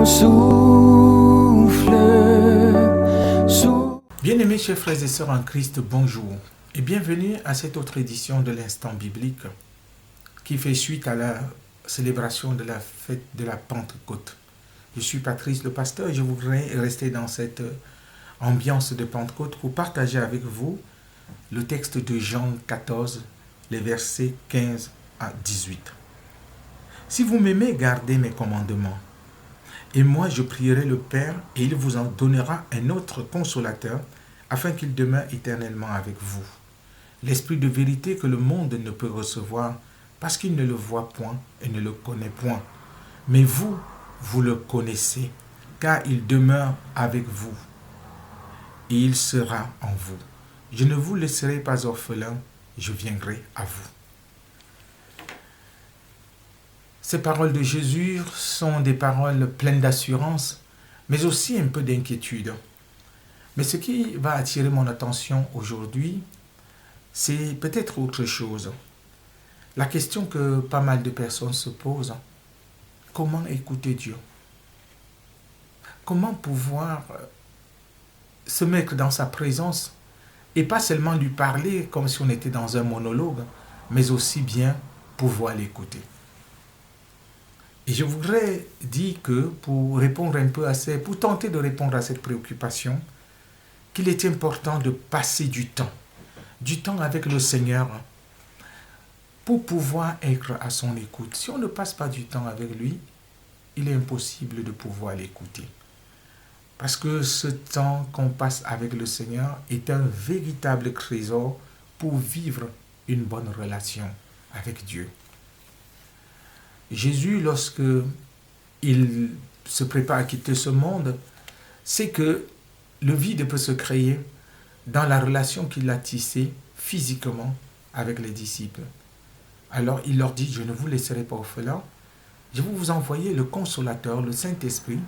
ton souffle. Bien-aimés chers frères et sœurs en Christ, bonjour et bienvenue à cette autre édition de l'Instant Biblique qui fait suite à la célébration de la fête de la Pentecôte. Je suis Patrice le pasteur et je voudrais rester dans cette ambiance de Pentecôte pour partager avec vous le texte de Jean 14, les versets 15 à 18. Si vous m'aimez, gardez mes commandements. Et moi, je prierai le Père, et il vous en donnera un autre consolateur, afin qu'il demeure éternellement avec vous. L'Esprit de vérité que le monde ne peut recevoir, parce qu'il ne le voit point et ne le connaît point. Mais vous, vous le connaissez, car il demeure avec vous, et il sera en vous. Je ne vous laisserai pas orphelin, je viendrai à vous. Ces paroles de Jésus sont des paroles pleines d'assurance, mais aussi un peu d'inquiétude. Mais ce qui va attirer mon attention aujourd'hui, c'est peut-être autre chose. La question que pas mal de personnes se posent, comment écouter Dieu? Comment pouvoir se mettre dans sa présence et pas seulement lui parler comme si on était dans un monologue, mais aussi bien pouvoir l'écouter? Et je voudrais dire que pour tenter de répondre à cette préoccupation, qu'il est important de passer du temps avec le Seigneur pour pouvoir être à son écoute. Si on ne passe pas du temps avec lui, il est impossible de pouvoir l'écouter. Parce que ce temps qu'on passe avec le Seigneur est un véritable trésor pour vivre une bonne relation avec Dieu. Jésus, lorsque il se prépare à quitter ce monde, sait que le vide peut se créer dans la relation qu'il a tissée physiquement avec les disciples. Alors il leur dit, je ne vous laisserai pas orphelins, je vais vous envoyer le Consolateur, le Saint-Esprit,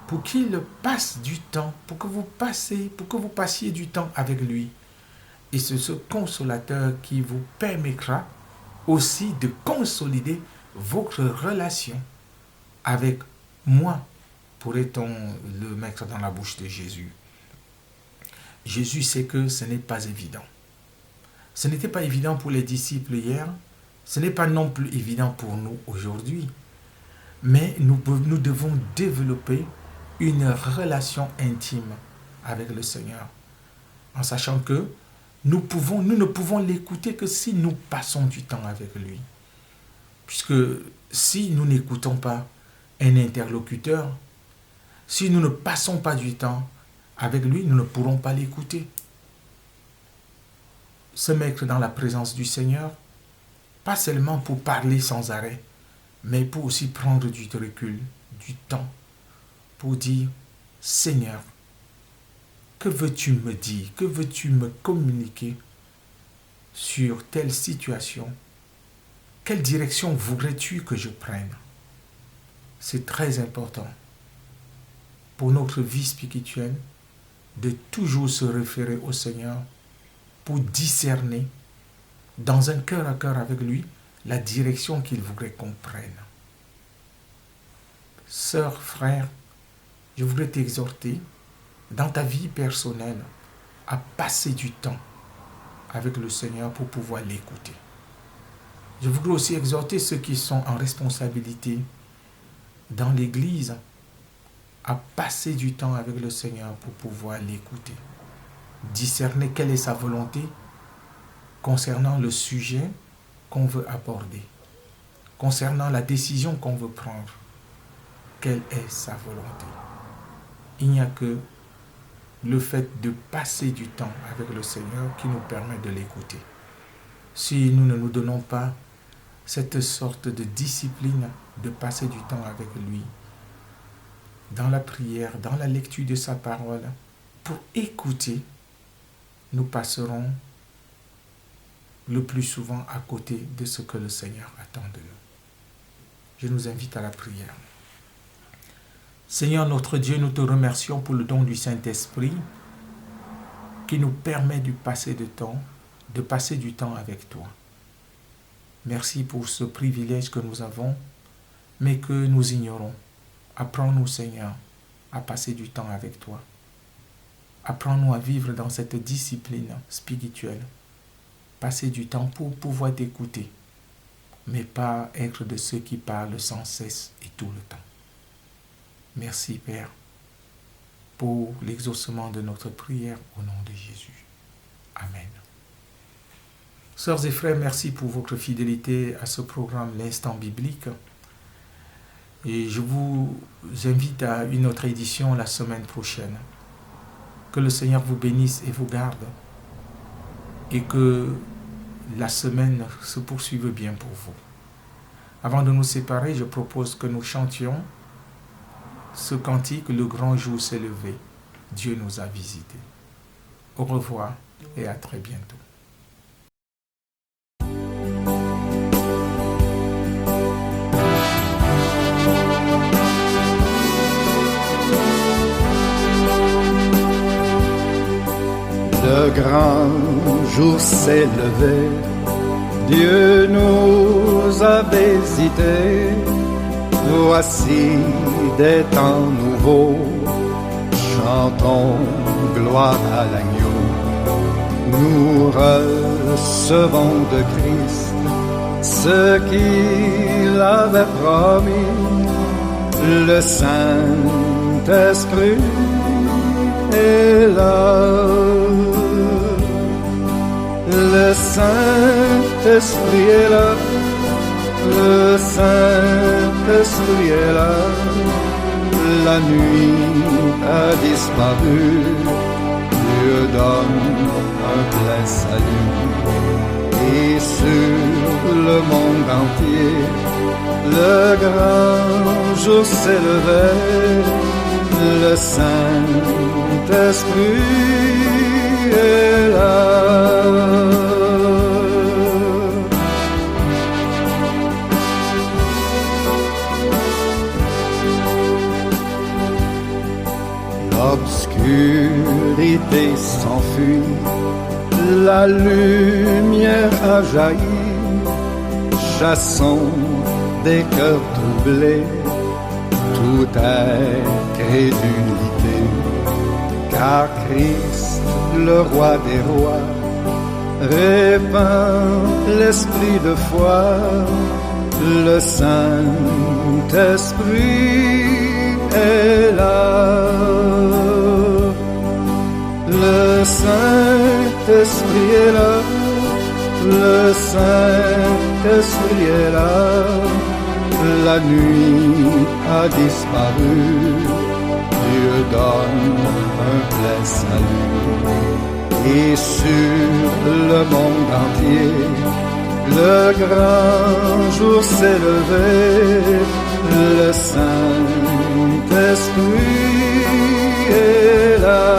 pour qu'il passe du temps, pour que vous passiez du temps avec lui. Et c'est ce Consolateur qui vous permettra aussi de consolider votre relation avec moi, pourrait-on le mettre dans la bouche de Jésus. Jésus sait que ce n'est pas évident. Ce n'était pas évident pour les disciples hier, ce n'est pas non plus évident pour nous aujourd'hui. Mais nous devons développer une relation intime avec le Seigneur, en sachant que nous ne pouvons l'écouter que si nous passons du temps avec lui. Puisque si nous n'écoutons pas un interlocuteur, si nous ne passons pas du temps avec lui, nous ne pourrons pas l'écouter. Se mettre dans la présence du Seigneur, pas seulement pour parler sans arrêt, mais pour aussi prendre du recul, du temps, pour dire, Seigneur, que veux-tu me dire? Que veux-tu me communiquer sur telle situation? Quelle direction voudrais-tu que je prenne? C'est très important pour notre vie spirituelle de toujours se référer au Seigneur pour discerner dans un cœur à cœur avec lui la direction qu'il voudrait qu'on prenne. Sœur, frère, je voudrais t'exhorter dans ta vie personnelle à passer du temps avec le Seigneur pour pouvoir l'écouter. Je voudrais aussi exhorter ceux qui sont en responsabilité dans l'Église à passer du temps avec le Seigneur pour pouvoir l'écouter. Discerner quelle est sa volonté concernant le sujet qu'on veut aborder, concernant la décision qu'on veut prendre. Quelle est sa volonté? Il n'y a que le fait de passer du temps avec le Seigneur qui nous permet de l'écouter. Si nous ne nous donnons pas cette sorte de discipline de passer du temps avec lui, dans la prière, dans la lecture de sa parole, pour écouter, nous passerons le plus souvent à côté de ce que le Seigneur attend de nous. Je nous invite à la prière. Seigneur notre Dieu, nous te remercions pour le don du Saint-Esprit qui nous permet de passer du temps avec toi. Merci pour ce privilège que nous avons, mais que nous ignorons. Apprends-nous, Seigneur, à passer du temps avec toi. Apprends-nous à vivre dans cette discipline spirituelle. Passer du temps pour pouvoir t'écouter, mais pas être de ceux qui parlent sans cesse et tout le temps. Merci, Père, pour l'exaucement de notre prière au nom de Jésus. Amen. Sœurs et frères, merci pour votre fidélité à ce programme L'Instant biblique. Et je vous invite à une autre édition la semaine prochaine. Que le Seigneur vous bénisse et vous garde. Et que la semaine se poursuive bien pour vous. Avant de nous séparer, je propose que nous chantions ce cantique, le grand jour s'est levé, Dieu nous a visités. Au revoir et à très bientôt. Le grand jour s'est levé, Dieu nous a visités. Voici des temps nouveaux, chantons gloire à l'agneau. Nous recevons de Christ ce qu'il avait promis, le Saint-Esprit est là. Le Saint-Esprit est là, le Saint-Esprit est là. La nuit a disparu, Dieu donne un plein salut. Et sur le monde entier, le grand jour s'est levé, le Saint-Esprit est là. L'obscurité s'enfuit, la lumière a jailli, chassons des cœurs troublés toute incrédulité, car Christ, le roi des rois, répand l'esprit de foi, le Saint-Esprit est là. Le Saint-Esprit est là, le Saint-Esprit est là. La nuit a disparu, Dieu donne un plein salut. Et sur le monde entier, le grand jour s'est levé, le Saint-Esprit est là.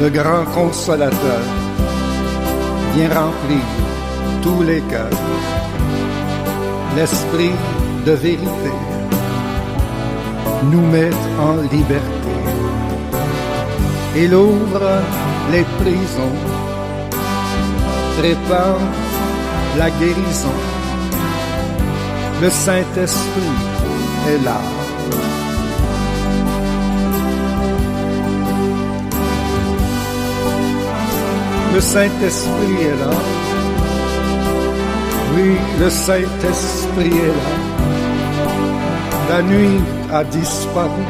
Le grand consolateur vient remplir tous les cœurs, l'esprit de vérité nous met en liberté. Il ouvre les prisons, répand la guérison. Le Saint-Esprit est là. Le Saint-Esprit est là. Oui, le Saint-Esprit est là. La nuit a disparu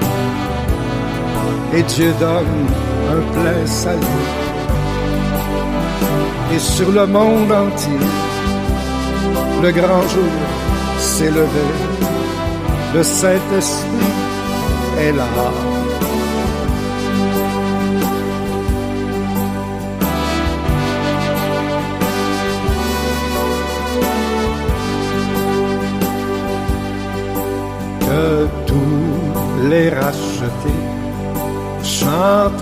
et Dieu donne un plein salut. Et sur le monde entier, le grand jour s'est levé. Le Saint-Esprit est là. Que tous les rachetés chantent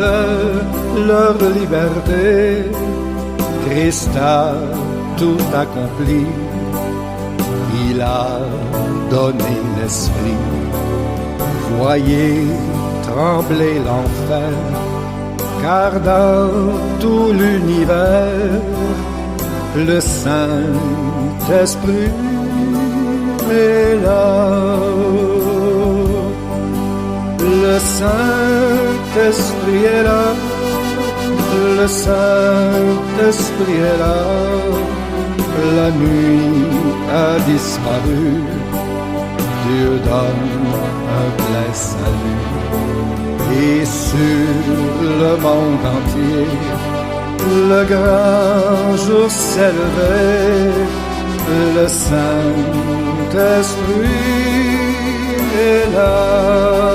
leur liberté. Christ a tout accompli, il a donné l'esprit. Voyez trembler l'enfer, car dans tout l'univers, le Saint-Esprit est là. Le Saint-Esprit est là, le Saint-Esprit est là. La nuit a disparu, Dieu donne un plein salut. Et sur le monde entier, le grand jour s'est levé, le Saint-Esprit est là.